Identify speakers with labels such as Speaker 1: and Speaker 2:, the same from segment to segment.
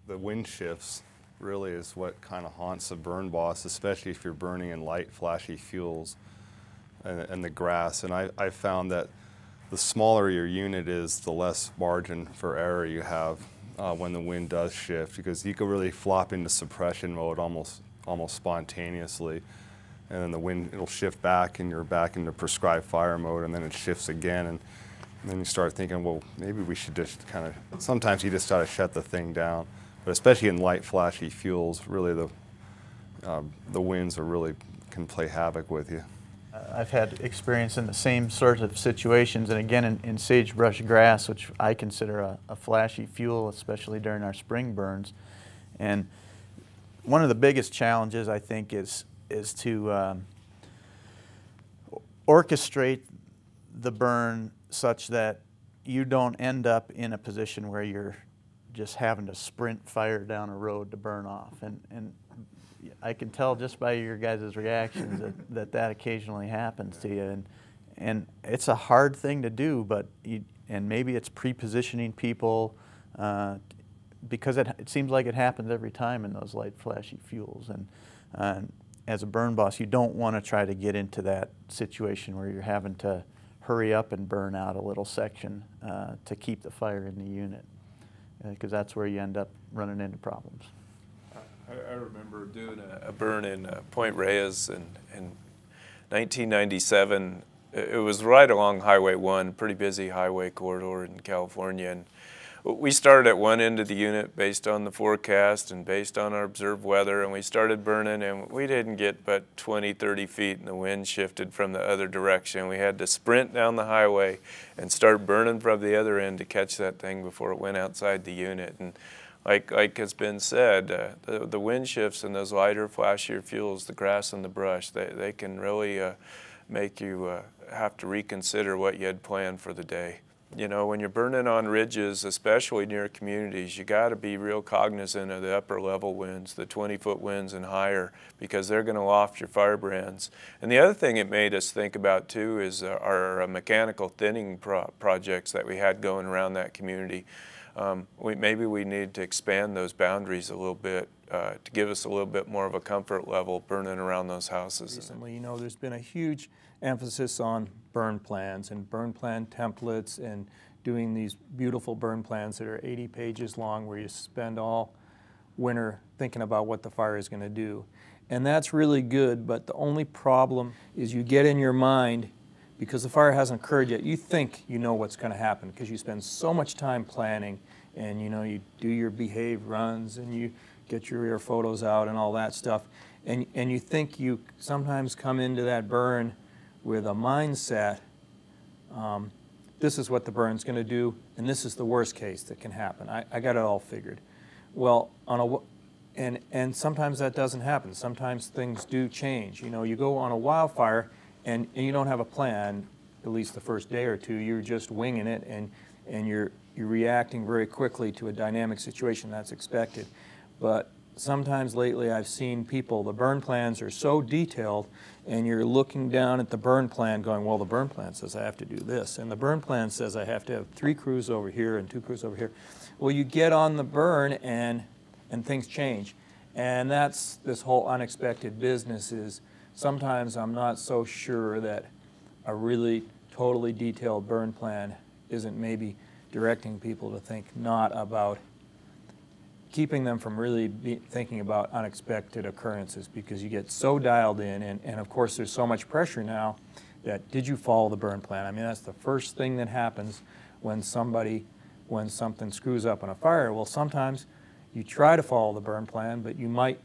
Speaker 1: The wind shifts really is what kind of haunts a burn boss, especially if you're burning in light, flashy fuels and the grass. And I found that the smaller your unit is, the less margin for error you have when the wind does shift, because you can really flop into suppression mode almost spontaneously. And then the wind, it'll shift back and you're back into prescribed fire mode, and then it shifts again. And then you start thinking, well, maybe we should just kind of, sometimes you just got to shut the thing down. But especially in light, flashy fuels, really the winds can play havoc with you.
Speaker 2: I've had experience in the same sort of situations, and again in sagebrush grass, which I consider a flashy fuel, especially during our spring burns. And one of the biggest challenges, I think, is to orchestrate the burn such that you don't end up in a position where you're just having to sprint fire down a road to burn off. And I can tell just by your guys' reactions that occasionally happens to you. And it's a hard thing to do, but and maybe it's pre-positioning people because it seems like it happens every time in those light, flashy fuels. And as a burn boss, you don't want to try to get into that situation where you're having to hurry up and burn out a little section to keep the fire in the unit, because that's where you end up running into problems.
Speaker 3: I remember doing a burn in Point Reyes in 1997. It was right along Highway 1, pretty busy highway corridor in California. And we started at one end of the unit based on the forecast and based on our observed weather, and we started burning, and we didn't get but 20, 30 feet, and the wind shifted from the other direction. We had to sprint down the highway and start burning from the other end to catch that thing before it went outside the unit. And like has been said, the wind shifts and those lighter, flashier fuels, the grass and the brush, they can really make you have to reconsider what you had planned for the day. You know, when you're burning on ridges, especially near communities, you got to be real cognizant of the upper level winds, the 20-foot winds and higher, because they're going to loft your firebrands. And the other thing it made us think about too is our mechanical thinning projects that we had going around that community. Maybe we need to expand those boundaries a little bit to give us a little bit more of a comfort level burning around those houses.
Speaker 4: Recently, you know, there's been a huge emphasis on burn plans and burn plan templates and doing these beautiful burn plans that are 80 pages long where you spend all winter thinking about what the fire is going to do. And that's really good, but the only problem is you get in your mind, because the fire hasn't occurred yet, you think you know what's going to happen because you spend so much time planning, and you know, you do your behave runs and you get your rear photos out and all that stuff, and you think you sometimes come into that burn with a mindset, this is what the burn's going to do, and this is the worst case that can happen. I got it all figured. Well, And sometimes that doesn't happen. Sometimes things do change. You know, you go on a wildfire and you don't have a plan, at least the first day or two. You're just winging it, and you're reacting very quickly to a dynamic situation that's expected. But sometimes lately I've seen people, the burn plans are so detailed, and you're looking down at the burn plan going, well, the burn plan says I have to do this, and the burn plan says I have to have 3 crews over here and 2 crews over here. Well, you get on the burn and things change. And that's this whole unexpected business is sometimes I'm not so sure that a really totally detailed burn plan isn't maybe directing people to think not about keeping them from really thinking about unexpected occurrences, because you get so dialed in, and of course there's so much pressure now that did you follow the burn plan? I mean, that's the first thing that happens when something screws up in a fire. Well, sometimes you try to follow the burn plan, but you might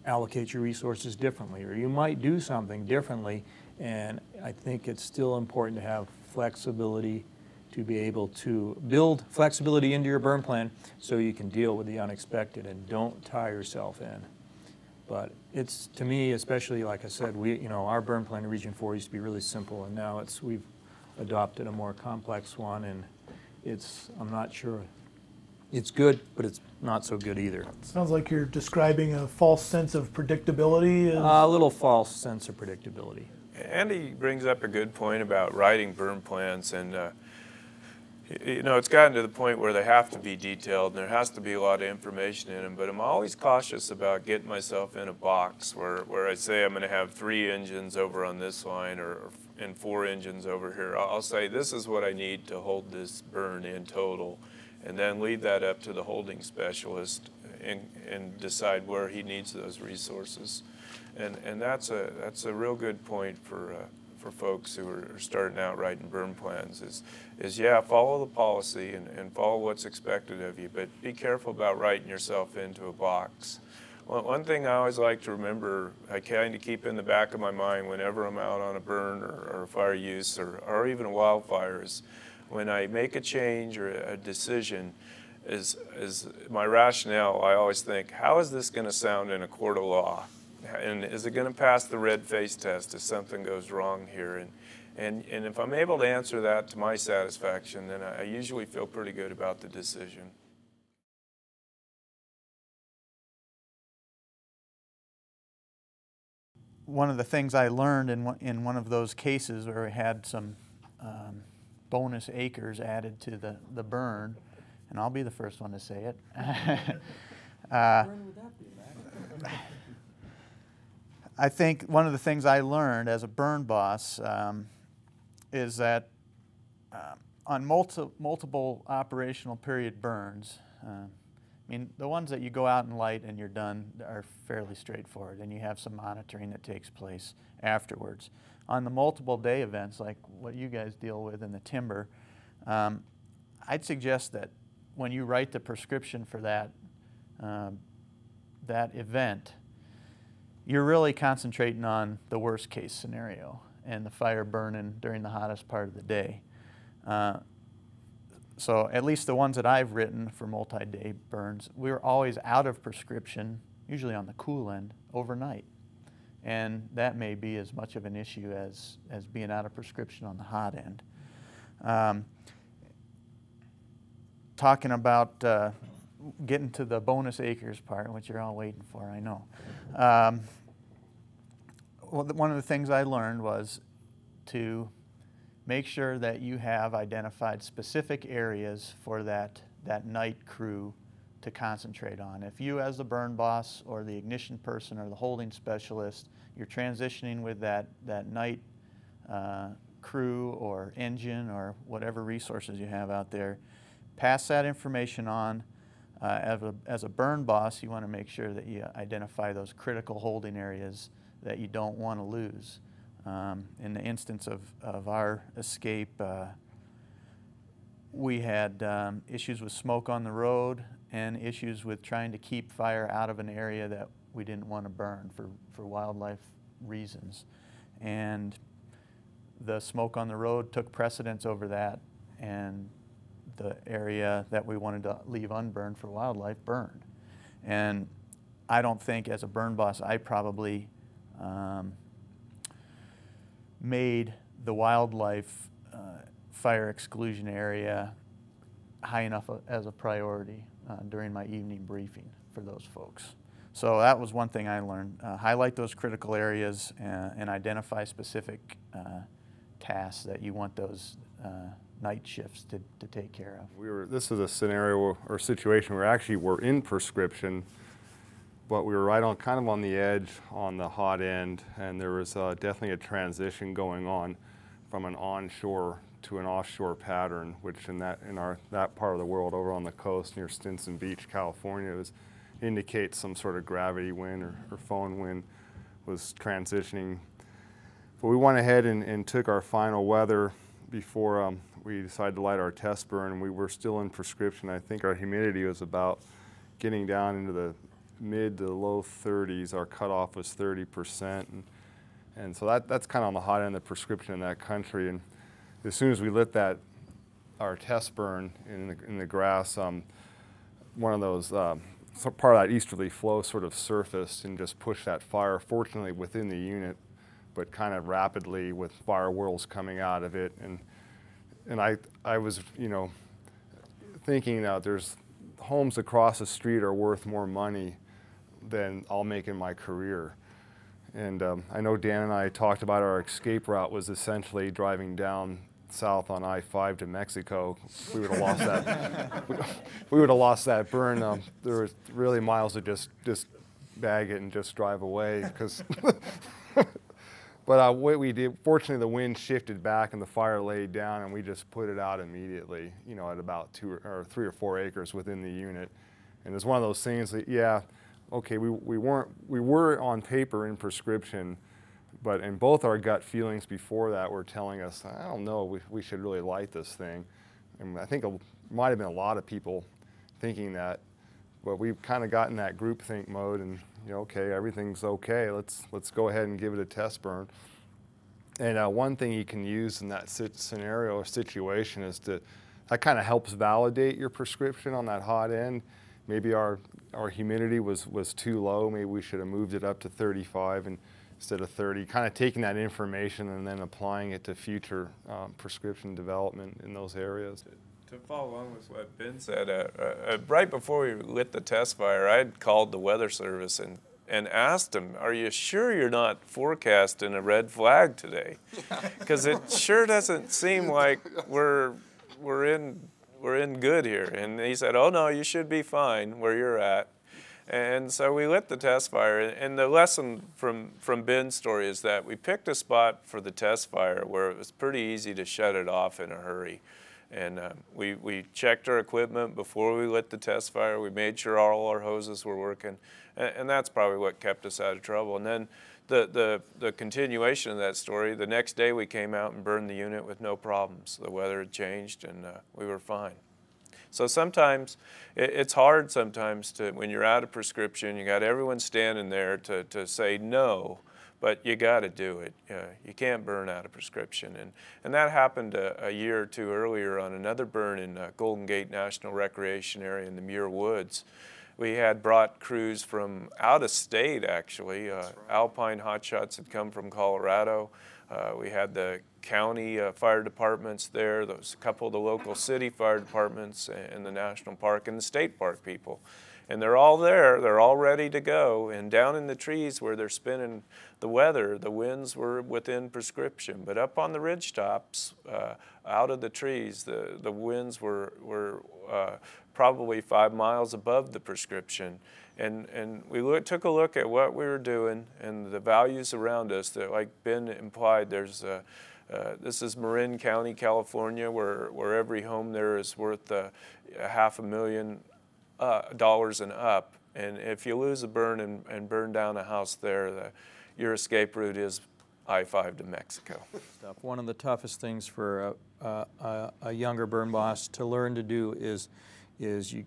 Speaker 4: allocate your resources differently, or you might do something differently, and I think it's still important to have flexibility to be able to build flexibility into your burn plan so you can deal with the unexpected and don't tie yourself in. But it's, to me, especially like I said, our burn plan in Region 4 used to be really simple, and now we've adopted a more complex one, and I'm not sure. It's good, but it's not so good either.
Speaker 5: Sounds like you're describing a false sense of predictability.
Speaker 4: A little false sense of predictability.
Speaker 3: Andy brings up a good point about writing burn plans, and it's gotten to the point where they have to be detailed and there has to be a lot of information in them, but I'm always cautious about getting myself in a box where I say I'm going to have 3 engines over on this line and 4 engines over here. I'll say this is what I need to hold this burn in total, and then leave that up to the holding specialist and decide where he needs those resources. And that's a real good point for folks who are starting out writing burn plans is yeah, follow the policy and follow what's expected of you, but be careful about writing yourself into a box. One thing I always like to remember, I kind of keep in the back of my mind whenever I'm out on a burn or a fire use or even a wildfire, is when I make a change or a decision, is my rationale, I always think, how is this going to sound in a court of law? And is it going to pass the red face test if something goes wrong here? And if I'm able to answer that to my satisfaction, then I usually feel pretty good about the decision.
Speaker 2: One of the things I learned in one of those cases where we had some bonus acres added to the burn, and I'll be the first one to say it.
Speaker 4: When would that be, Matt?
Speaker 2: I think one of the things I learned as a burn boss is that on multiple operational period burns, I mean, the ones that you go out and light and you're done are fairly straightforward, and you have some monitoring that takes place afterwards. On the multiple day events, like what you guys deal with in the timber, I'd suggest that when you write the prescription for that event, you're really concentrating on the worst case scenario and the fire burning during the hottest part of the day. So at least the ones that I've written for multi-day burns, we were always out of prescription, usually on the cool end, overnight. And that may be as much of an issue as being out of prescription on the hot end. Talking about getting to the bonus acres part, which you're all waiting for, I know. One of the things I learned was to make sure that you have identified specific areas for that night crew to concentrate on. If you, as the burn boss or the ignition person or the holding specialist, you're transitioning with that night crew or engine or whatever resources you have out there, pass that information on. As a burn boss, you want to make sure that you identify those critical holding areas that you don't want to lose. In the instance of our escape, we had issues with smoke on the road and issues with trying to keep fire out of an area that we didn't want to burn for wildlife reasons. And the smoke on the road took precedence over that, and the area that we wanted to leave unburned for wildlife burned. And I don't think as a burn boss I probably made the wildlife fire exclusion area high enough as a priority during my evening briefing for those folks. So that was one thing I learned. Highlight those critical areas and identify specific tasks that you want those night shifts to take care of.
Speaker 1: This is a scenario or situation where actually we're in prescription, but we were right on, kind of on the edge on the hot end, and there was definitely a transition going on from an onshore to an offshore pattern, which in that part of the world over on the coast near Stinson Beach, California, indicates some sort of gravity wind or foehn wind was transitioning. But we went ahead and took our final weather before we decided to light our test burn, and we were still in prescription. I think our humidity was about getting down into the mid to low 30s. Our cutoff was 30%, and so that's kind of on the hot end of the prescription in that country. And as soon as we lit our test burn in the grass, one of those part of that easterly flow sort of surfaced and just pushed that fire, fortunately within the unit, but kind of rapidly with fire whirls coming out of it. And I was, thinking that there's homes across the street are worth more money than I'll make in my career. And I know Dan and I talked about our escape route was essentially driving down south on I-5 to Mexico. We would have lost that. We would have lost that burn. There was really miles to just bag it and just drive away. Because, but what we did, fortunately, the wind shifted back and the fire laid down, and we just put it out immediately. at about 3 or 4 acres within the unit. And it's one of those things that, yeah, okay, we were on paper in prescription. But in both our gut feelings before that were telling us, I don't know, we should really light this thing. And I think it might have been a lot of people thinking that, but we've kind of gotten that groupthink mode and, okay, everything's okay, let's go ahead and give it a test burn. And one thing you can use in that scenario or situation is that kind of helps validate your prescription on that hot end. Maybe our humidity was too low, maybe we should have moved it up to 35 instead of 30, kind of taking that information and then applying it to future prescription development in those areas.
Speaker 3: To follow along with what Ben said, right before we lit the test fire, I had called the Weather Service and asked them, are you sure you're not forecasting a red flag today? Because it sure doesn't seem like we're in good here. And he said, oh no, you should be fine where you're at. And so we lit the test fire, and the lesson from Ben's story is that we picked a spot for the test fire where it was pretty easy to shut it off in a hurry. And we checked our equipment before we lit the test fire. We made sure all our hoses were working, and that's probably what kept us out of trouble. And then the continuation of that story, the next day we came out and burned the unit with no problems. The weather had changed, and we were fine. So sometimes it's hard sometimes when you're out of prescription, you got everyone standing there to say no, but you got to do it. You can't burn out of prescription. And that happened a year or two earlier on another burn in Golden Gate National Recreation Area in the Muir Woods. We had brought crews from out of state, actually. Alpine Hotshots had come from Colorado. We had the county fire departments there. There was a couple of the local city fire departments and the national park and the state park people. And they're all there. They're all ready to go. And down in the trees where they're spinning the weather, the winds were within prescription. But up on the ridge tops, out of the trees, the winds were probably 5 miles above the prescription. And we took a look at what we were doing and the values around us that, like Ben implied, this is Marin County, California, where every home there is worth $500,000 and up. And if you lose a burn and burn down a house there, your escape route is I-5 to Mexico.
Speaker 4: One of the toughest things for a younger burn boss to learn to do is you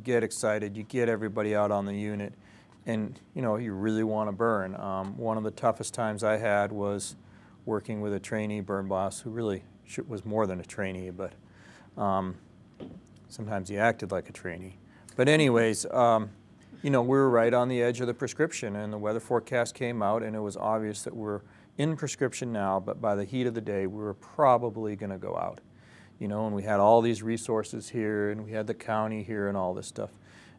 Speaker 4: get excited, you get everybody out on the unit, and you really want to burn. One of the toughest times I had was working with a trainee burn boss who really was more than a trainee, but sometimes he acted like a trainee. But anyways, you know, we were right on the edge of the prescription, and the weather forecast came out, and it was obvious that we're in prescription now, but by the heat of the day, we were probably going to go out. You know, and we had all these resources here, and we had the county here and all this stuff.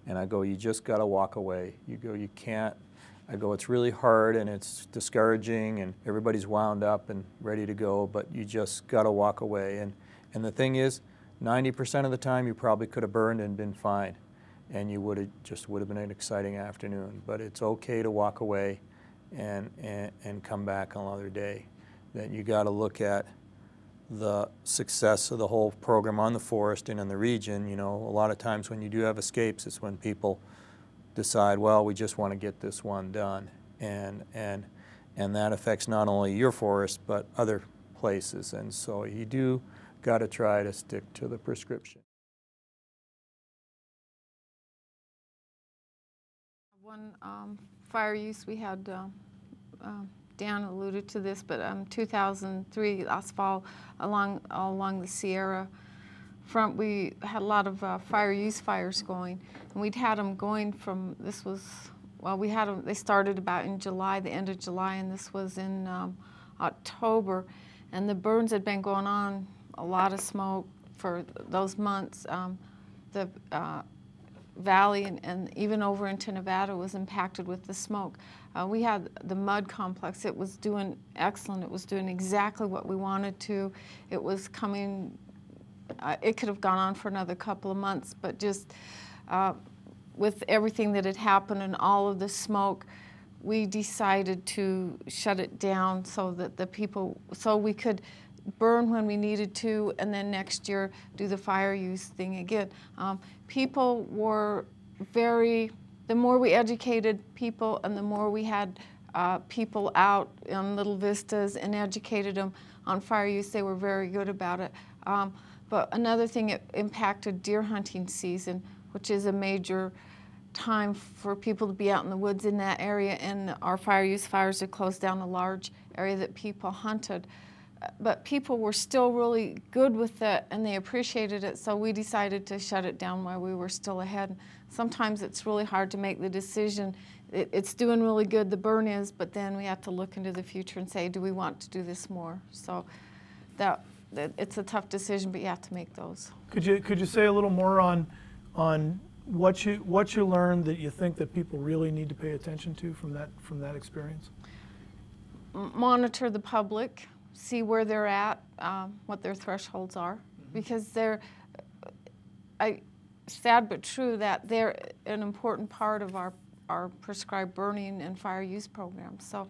Speaker 4: And I go, you just got to walk away. You go, you can't. I go, it's really hard and it's discouraging and everybody's wound up and ready to go, but you just got to walk away. And the thing is, 90% of the time you probably could have burned and been fine, and you would have been an exciting afternoon. But it's okay to walk away and come back another day. That you got to look at the success of the whole program on the forest and in the region. You know, a lot of times when you do have escapes, it's when people decide, well, we just want to get this one done, and that affects not only your forest but other places, and so you do got to try to stick to the prescription.
Speaker 6: One fire use we had, Dan alluded to this, but 2003, last fall, along the Sierra front, we had a lot of fire use fires going, and we'd had them going from, this was, well, we had them, they started about in July, the end of July, and this was in October, and the burns had been going on, a lot of smoke for those months. The valley and even over into Nevada was impacted with the smoke. We had the mud complex. It was doing excellent. It was doing exactly what we wanted to. It was coming, it could have gone on for another couple of months, but just with everything that had happened and all of the smoke, we decided to shut it down so that the people, so we could burn when we needed to, and then next year do the fire use thing again. People were very, the more we educated people and the more we had people out on little vistas and educated them on fire use, they were very good about it. But another thing, it impacted deer hunting season, which is a major time for people to be out in the woods in that area, and our fire use fires had closed down a large area that people hunted. But people were still really good with it and they appreciated it, so we decided to shut it down while we were still ahead. Sometimes it's really hard to make the decision. It's doing really good, the burn is, but then we have to look into the future and say, do we want to do this more? So that it's a tough decision, but you have to make those.
Speaker 5: Could you say a little more on what you learned that you think that people really need to pay attention to from that experience?
Speaker 6: Monitor the public. See where they're at, what their thresholds are, because they're, sad but true that they're an important part of our prescribed burning and fire use programs. So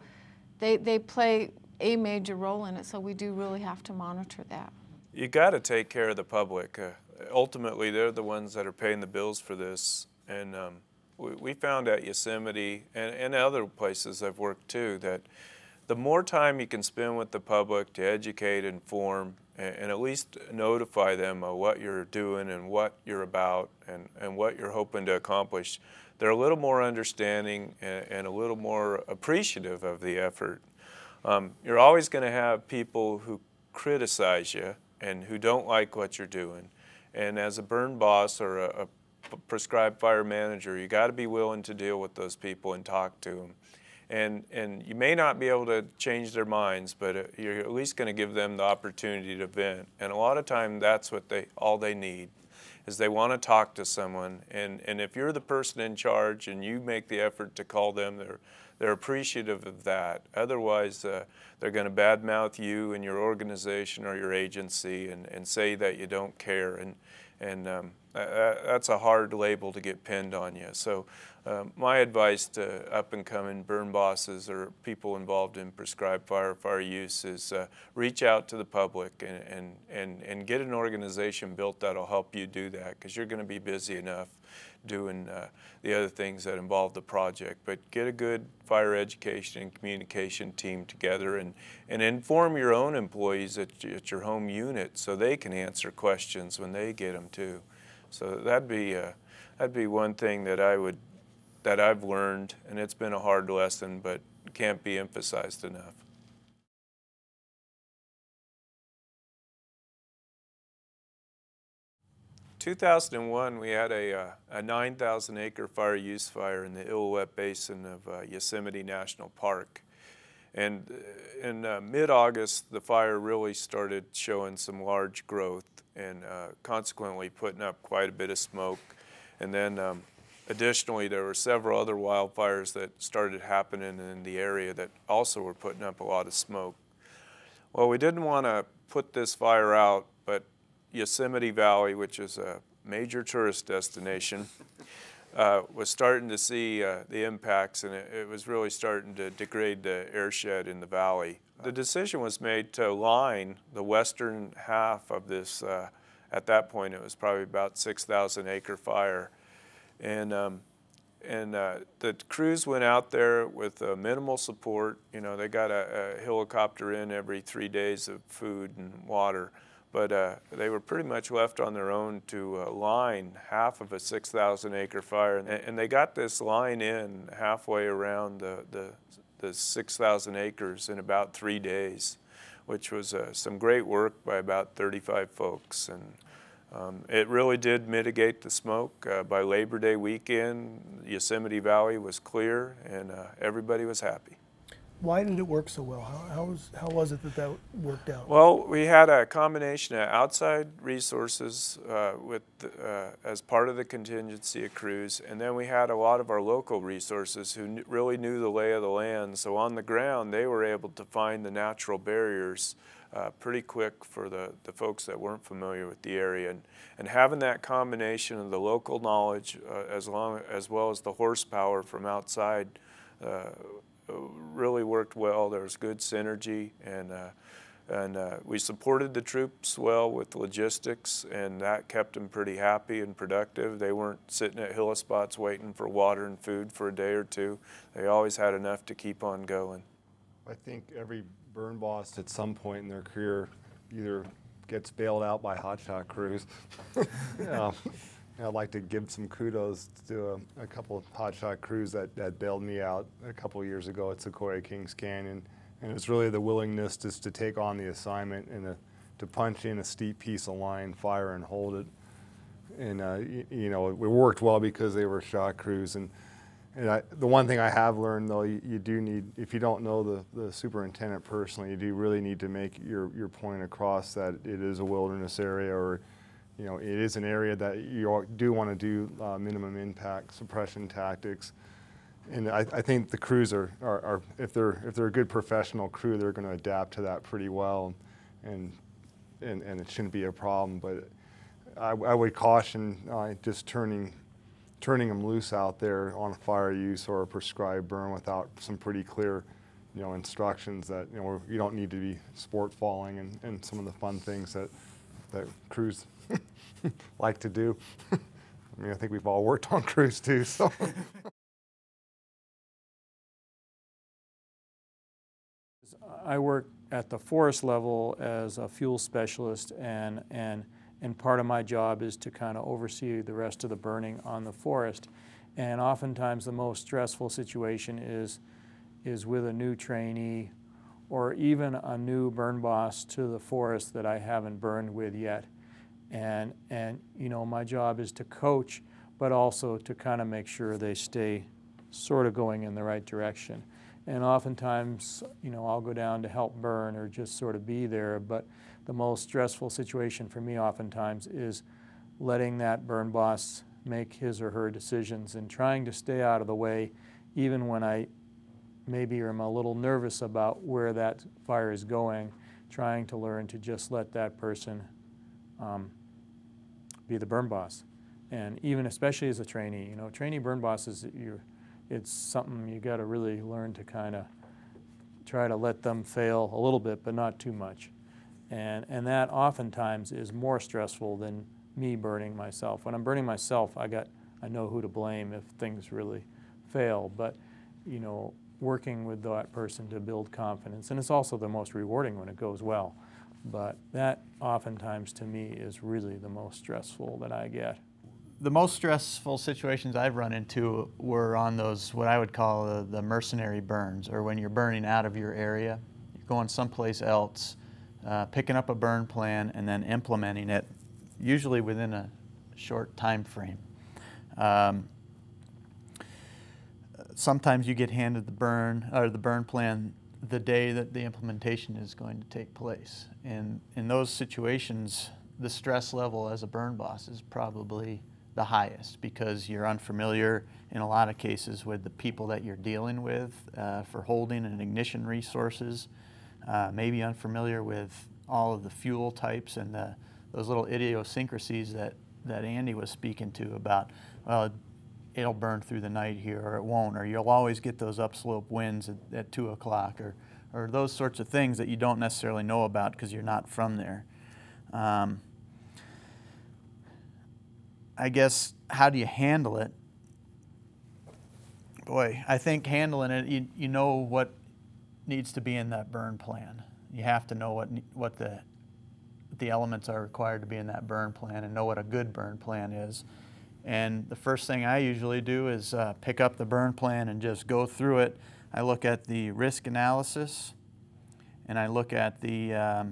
Speaker 6: they play a major role in it, so we do really have to monitor that.
Speaker 3: You got to take care of the public. Ultimately, they're the ones that are paying the bills for this, and we found at Yosemite and other places I've worked too that the more time you can spend with the public to educate, inform, and at least notify them of what you're doing and what you're about and what you're hoping to accomplish, they're a little more understanding and a little more appreciative of the effort. You're always going to have people who criticize you and who don't like what you're doing. And as a burn boss or a prescribed fire manager, you got to be willing to deal with those people and talk to them. And you may not be able to change their minds, but you're at least going to give them the opportunity to vent. And a lot of time, that's what all they need, is they want to talk to someone. And if you're the person in charge and you make the effort to call them, they're appreciative of that. Otherwise, they're going to badmouth you and your organization or your agency and say that you don't care. And that's a hard label to get pinned on you. So my advice to up-and-coming burn bosses or people involved in prescribed fire use is reach out to the public and get an organization built that'll help you do that, because you're going to be busy enough doing the other things that involve the project. But get a good fire education and communication team together and inform your own employees at your home unit so they can answer questions when they get them too. So that'd be one thing that I've learned, and it's been a hard lesson, but can't be emphasized enough. 2001, we had a 9,000 acre fire use fire in the Illilouette Basin of Yosemite National Park. And in mid-August, the fire really started showing some large growth and consequently putting up quite a bit of smoke. And then additionally, there were several other wildfires that started happening in the area that also were putting up a lot of smoke. Well, we didn't want to put this fire out, but Yosemite Valley, which is a major tourist destination, was starting to see the impacts, and it was really starting to degrade the airshed in the valley. The decision was made to line the western half of this, at that point it was probably about 6,000 acre fire. And the crews went out there with minimal support. You know, they got a helicopter in every 3 days of food and water. But they were pretty much left on their own to line half of a 6,000 acre fire. And they got this line in halfway around the 6,000 acres in about 3 days, which was some great work by about 35 folks. And it really did mitigate the smoke. By Labor Day weekend, Yosemite Valley was clear and everybody was happy.
Speaker 5: Why did it work so well? How was it that worked out?
Speaker 3: Well, we had a combination of outside resources as part of the contingency of crews, and then we had a lot of our local resources who really knew the lay of the land. So on the ground, they were able to find the natural barriers pretty quick for the folks that weren't familiar with the area. And having that combination of the local knowledge as well as the horsepower from outside really worked well. There was good synergy, and we supported the troops well with logistics, and that kept them pretty happy and productive. They weren't sitting at hill spots waiting for water and food for a day or two. They always had enough to keep on going.
Speaker 1: I think every burn boss at some point in their career either gets bailed out by hotshot crews. I'd like to give some kudos to a couple of hotshot crews that bailed me out a couple of years ago at Sequoia Kings Canyon. And it's really the willingness just to take on the assignment and to punch in a steep piece of line, fire, and hold it. And, you know, it worked well because they were shot crews. And the one thing I have learned, though, you do need, if you don't know the superintendent personally, you do really need to make your point across that it is a wilderness area, or you know, it is an area that you do want to do minimum impact suppression tactics. And I think the crews are if they're a good professional crew, they're going to adapt to that pretty well, and it shouldn't be a problem. But I would caution just turning them loose out there on a fire use or a prescribed burn without some pretty clear, you know, instructions that, you know, you don't need to be sport falling and some of the fun things that crews like to do. I mean, I think we've all worked on crews too, so.
Speaker 4: I work at the forest level as a fuel specialist, and part of my job is to kind of oversee the rest of the burning on the forest. And oftentimes the most stressful situation is with a new trainee or even a new burn boss to the forest that I haven't burned with yet. And you know, my job is to coach, but also to kind of make sure they stay sort of going in the right direction. And oftentimes, you know, I'll go down to help burn or just sort of be there, but the most stressful situation for me oftentimes is letting that burn boss make his or her decisions and trying to stay out of the way, even when I maybe am a little nervous about where that fire is going, trying to learn to just let that person be the burn boss. And even especially as a trainee, you know, trainee burn bosses, it's something you got to really learn to kind of try to let them fail a little bit, but not too much. And that oftentimes is more stressful than me burning myself. When I'm burning myself, I know who to blame if things really fail. But, you know, working with that person to build confidence, and it's also the most rewarding when it goes well. But that oftentimes to me is really the most stressful that I get.
Speaker 2: The most stressful situations I've run into were on those, what I would call the mercenary burns, or when you're burning out of your area, you're going someplace else, picking up a burn plan and then implementing it, usually within a short time frame. Sometimes you get handed the burn plan the day that the implementation is going to take place. And in those situations, the stress level as a burn boss is probably the highest because you're unfamiliar in a lot of cases with the people that you're dealing with for holding and ignition resources, maybe unfamiliar with all of the fuel types and those little idiosyncrasies that Andy was speaking to about, well, it'll burn through the night here or it won't, or you'll always get those upslope winds at 2 o'clock or those sorts of things that you don't necessarily know about because you're not from there. I guess, how do you handle it? Boy, I think handling it, you know what needs to be in that burn plan. You have to know what the elements are required to be in that burn plan and know what a good burn plan is. And the first thing I usually do is pick up the burn plan and just go through it. I look at the risk analysis and I look at the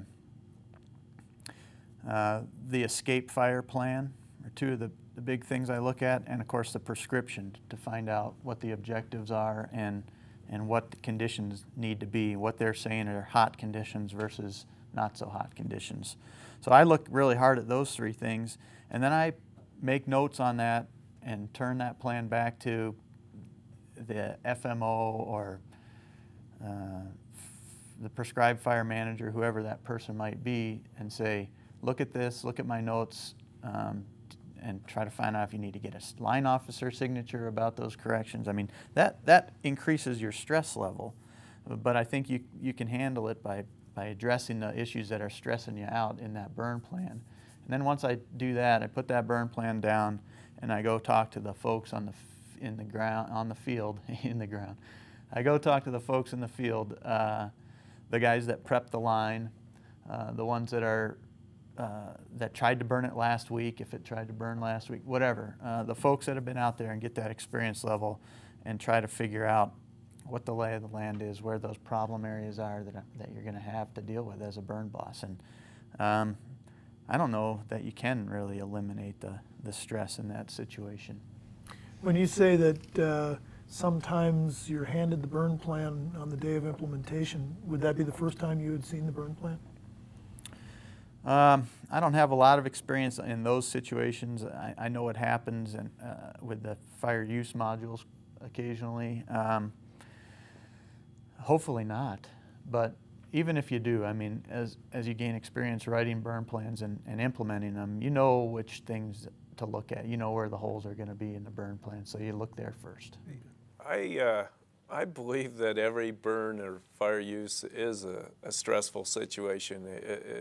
Speaker 2: escape fire plan, are two of the big things I look at, and of course the prescription to find out what the objectives are and what the conditions need to be, what they're saying are hot conditions versus not so hot conditions. So I look really hard at those three things, and then I make notes on that and turn that plan back to the FMO or the prescribed fire manager, whoever that person might be, and say, look at this, look at my notes, and try to find out if you need to get a line officer signature about those corrections. I mean, that increases your stress level, but I think you can handle it by addressing the issues that are stressing you out in that burn plan. And then once I do that, I put that burn plan down and I go talk to the folks on the field. I go talk to the folks in the field, the guys that prep the line, the ones that tried to burn it last week, if it tried to burn last week, whatever. The folks that have been out there and get that experience level and try to figure out what the lay of the land is, where those problem areas are that you're going to have to deal with as a burn boss. And I don't know that you can really eliminate the stress in that situation.
Speaker 5: When you say that sometimes you're handed the burn plan on the day of implementation, would that be the first time you had seen the burn plan?
Speaker 2: I don't have a lot of experience in those situations. I know what happens with the fire use modules occasionally. Hopefully not, but even if you do, I mean, as you gain experience writing burn plans and implementing them, you know which things to look at. You know where the holes are going to be in the burn plan, so you look there first.
Speaker 3: I believe that every burn or fire use is a stressful situation,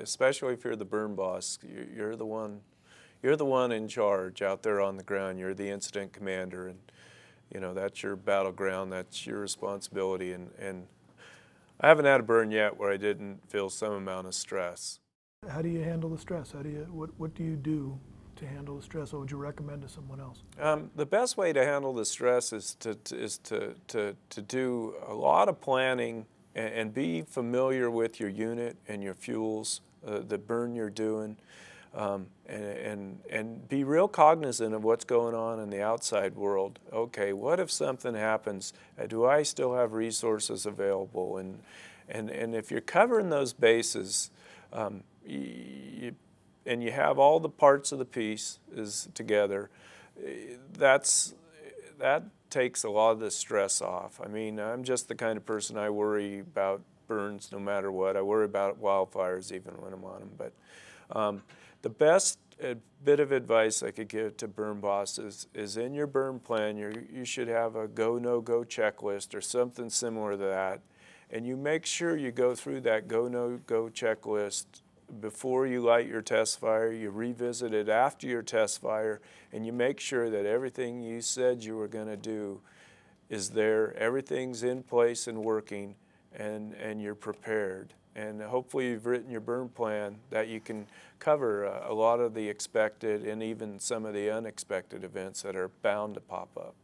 Speaker 3: especially if you're the burn boss. You're the one in charge out there on the ground. You're the incident commander, and you know that's your battleground. That's your responsibility. And I haven't had a burn yet where I didn't feel some amount of stress.
Speaker 5: How do you handle the stress? What do you do to handle the stress? What would you recommend to someone else?
Speaker 3: The best way to handle the stress is to do a lot of planning and be familiar with your unit and your fuels, the burn you're doing, and be real cognizant of what's going on in the outside world. Okay, what if something happens? Do I still have resources available? And if you're covering those bases, and you have all the parts of the piece together, that takes a lot of the stress off. I mean, I'm just the kind of person, I worry about burns no matter what. I worry about wildfires even when I'm on them. But the best bit of advice I could give to burn bosses is in your burn plan, you should have a go, no-go checklist or something similar to that. And you make sure you go through that go, no-go checklist before you light your test fire. You revisit it after your test fire, and you make sure that everything you said you were going to do is there, everything's in place and working, and you're prepared. And hopefully you've written your burn plan that you can cover a lot of the expected and even some of the unexpected events that are bound to pop up.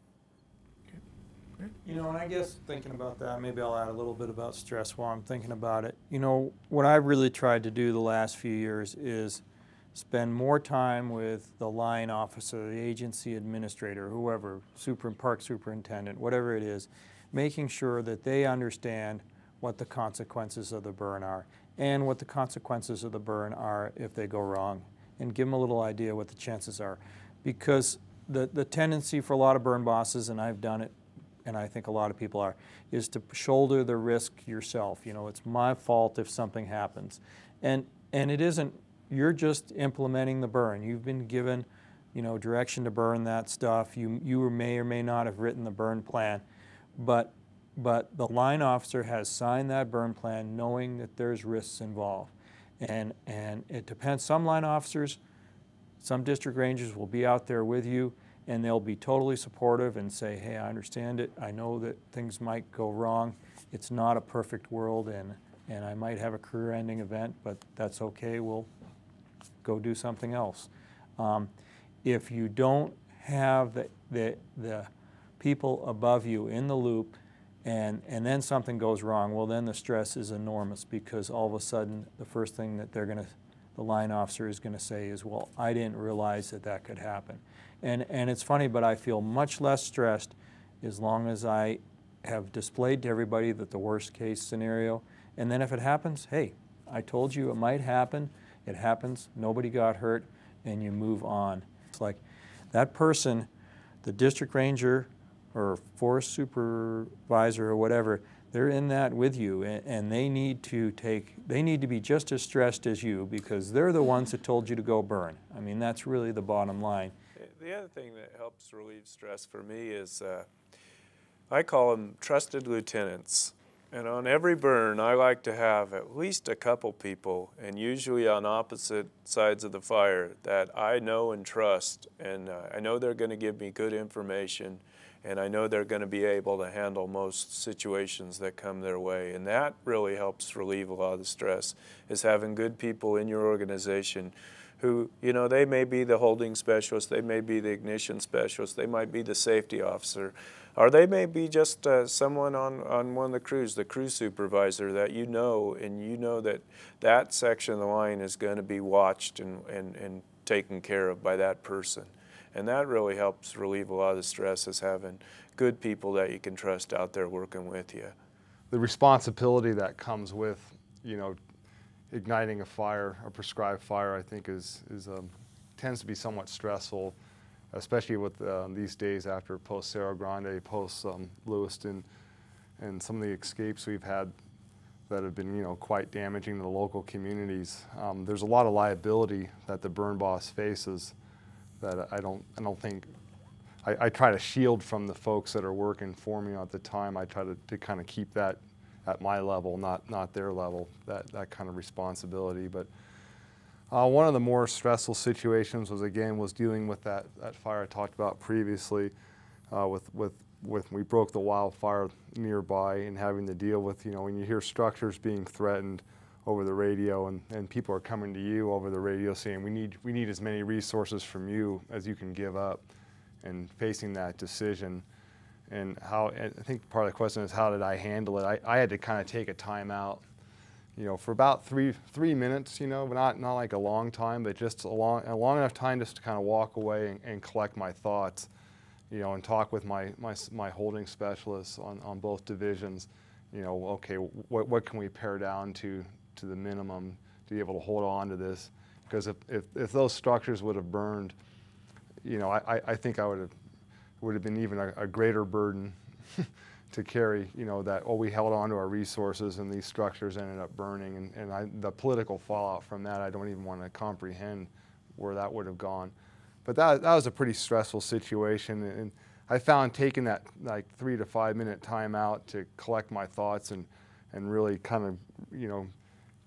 Speaker 4: You know, and I guess thinking about that, maybe I'll add a little bit about stress while I'm thinking about it. You know, what I've really tried to do the last few years is spend more time with the line officer, the agency administrator, whoever, park superintendent, whatever it is, making sure that they understand what the consequences of the burn are and what the consequences of the burn are if they go wrong, and give them a little idea what the chances are. Because the tendency for a lot of burn bosses, and I've done it, and I think a lot of people are, is to shoulder the risk yourself. You know, it's my fault if something happens. And it isn't. You're just implementing the burn. You've been given, you know, direction to burn that stuff. You may or may not have written the burn plan, but the line officer has signed that burn plan knowing that there's risks involved. And it depends. Some line officers, some district rangers will be out there with you, and they'll be totally supportive and say, hey, I understand it. I know that things might go wrong. It's not a perfect world, and I might have a career-ending event, but that's okay. We'll go do something else. If you don't have the people above you in the loop, and then something goes wrong, well, then the stress is enormous, because all of a sudden the first thing that the line officer is going to say is, well, I didn't realize that could happen. And it's funny, but I feel much less stressed as long as I have displayed to everybody that the worst case scenario, and then if it happens, hey, I told you it might happen, it happens, nobody got hurt, and you move on. It's like that person, the district ranger or forest supervisor or whatever, they're in that with you, and they need to be just as stressed as you, because they're the ones that told you to go burn. I mean, that's really the bottom line.
Speaker 3: The other thing that helps relieve stress for me is I call them trusted lieutenants. And on every burn, I like to have at least a couple people, and usually on opposite sides of the fire, that I know and trust, and I know they're going to give me good information, and I know they're going to be able to handle most situations that come their way. And that really helps relieve a lot of the stress, is having good people in your organization who, you know, they may be the holding specialist, they may be the ignition specialist, they might be the safety officer, or they may be just someone on one of the crews, the crew supervisor that you know, and you know that that section of the line is going to be watched and taken care of by that person. And that really helps relieve a lot of the stress, is having good people that you can trust out there working with you.
Speaker 1: The responsibility that comes with, you know, igniting a fire, a prescribed fire, I think tends to be somewhat stressful, especially with these days after post Cerro Grande, post Lewiston, and some of the escapes we've had that have been, you know, quite damaging to the local communities. There's a lot of liability that the burn boss faces that I don't think. I try to shield from the folks that are working for me at the time. I try to kind of keep that at my level, not their level, that kind of responsibility. But one of the more stressful situations was dealing with that fire I talked about previously, with we broke the wildfire nearby, and having to deal with, you know, when you hear structures being threatened over the radio, and people are coming to you over the radio saying, we need as many resources from you as you can give up, and facing that decision. And I think part of the question is, how did I handle it? I had to kind of take a time out, you know, for about three minutes, you know, but not like a long time, but just a long enough time just to kind of walk away and collect my thoughts, you know, and talk with my holding specialists on both divisions. You know, okay, what can we pare down to the minimum to be able to hold on to this? Because if those structures would have burned, you know, I think I would have been even a greater burden to carry, you know, that, we held on to our resources and these structures ended up burning, and the political fallout from that, I don't even want to comprehend where that would have gone. But that was a pretty stressful situation, and I found taking that like 3 to 5 minute time out to collect my thoughts and really kind of, you know,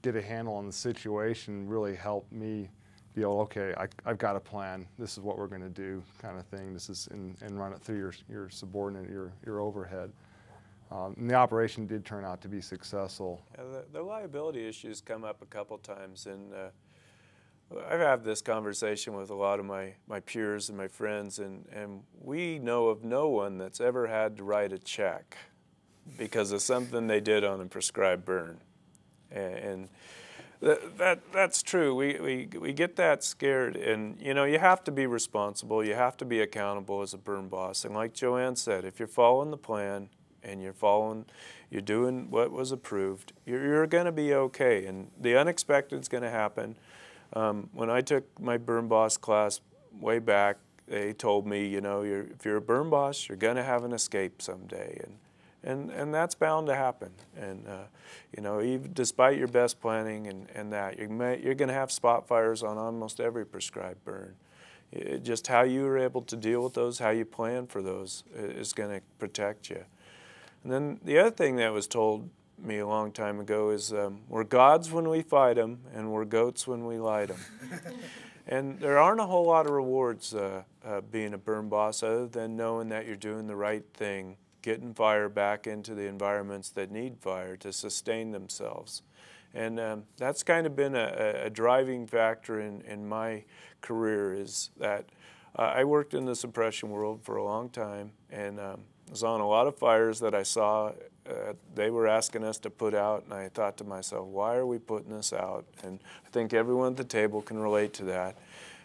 Speaker 1: get a handle on the situation really helped me be able, okay, I've got a plan. This is what we're going to do, kind of thing. This is and run it through your subordinate, your overhead. And the operation did turn out to be successful.
Speaker 3: Yeah, the liability issues come up a couple times, and I've had this conversation with a lot of my peers and my friends, and we know of no one that's ever had to write a check because of something they did on a prescribed burn. And That's true. We get that scared, and you know, you have to be responsible. You have to be accountable as a burn boss. And like Joanne said, if you're following the plan and you're doing what was approved, you're going to be okay. And the unexpected is going to happen. When I took my burn boss class way back, they told me, you know, if you're a burn boss, you're going to have an escape someday, and that's bound to happen. And you know, even despite your best planning and that, you're going to have spot fires on almost every prescribed burn. Just how you are able to deal with those, how you plan for those, is going to protect you. And then the other thing that was told me a long time ago is we're gods when we fight them, and we're goats when we light them. And there aren't a whole lot of rewards being a burn boss other than knowing that you're doing the right thing, getting fire back into the environments that need fire to sustain themselves. And that's kind of been a driving factor in my career, is that I worked in the suppression world for a long time, and was on a lot of fires that I saw they were asking us to put out, and I thought to myself, why are we putting this out? And I think everyone at the table can relate to that.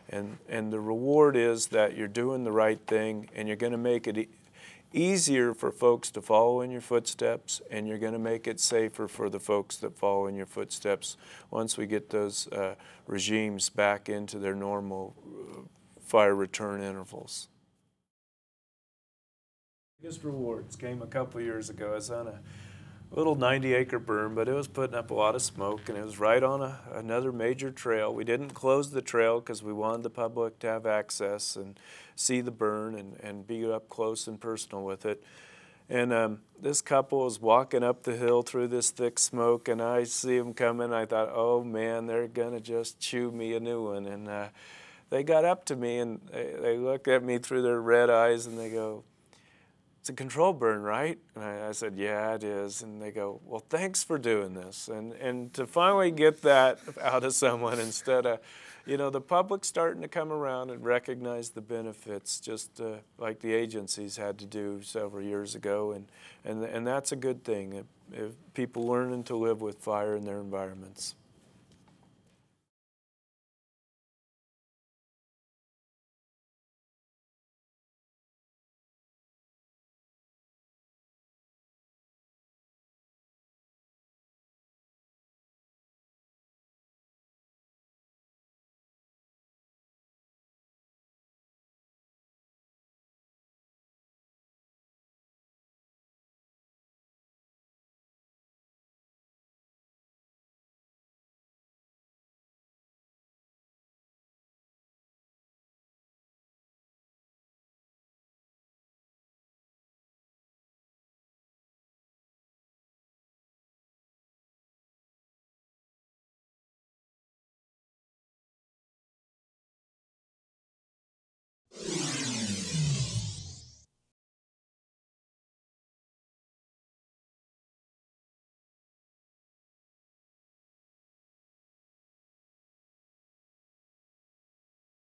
Speaker 3: And the reward is that you're doing the right thing, and you're going to make it easier for folks to follow in your footsteps, and you're going to make it safer for the folks that follow in your footsteps once we get those regimes back into their normal fire return intervals. Biggest rewards came a couple years ago. I was on a little 90-acre burn, but it was putting up a lot of smoke, and it was right on another major trail. We didn't close the trail because we wanted the public to have access and see the burn and be up close and personal with it. And this couple was walking up the hill through this thick smoke, and I see them coming. I thought, oh man, they're going to just chew me a new one. And they got up to me, and they looked at me through their red eyes, and they go, it's a control burn, right? And I said, yeah, it is. And they go, well, thanks for doing this. And to finally get that out of someone, instead of, you know, the public starting to come around and recognize the benefits, just like the agencies had to do several years ago. And that's a good thing, if people learning to live with fire in their environments.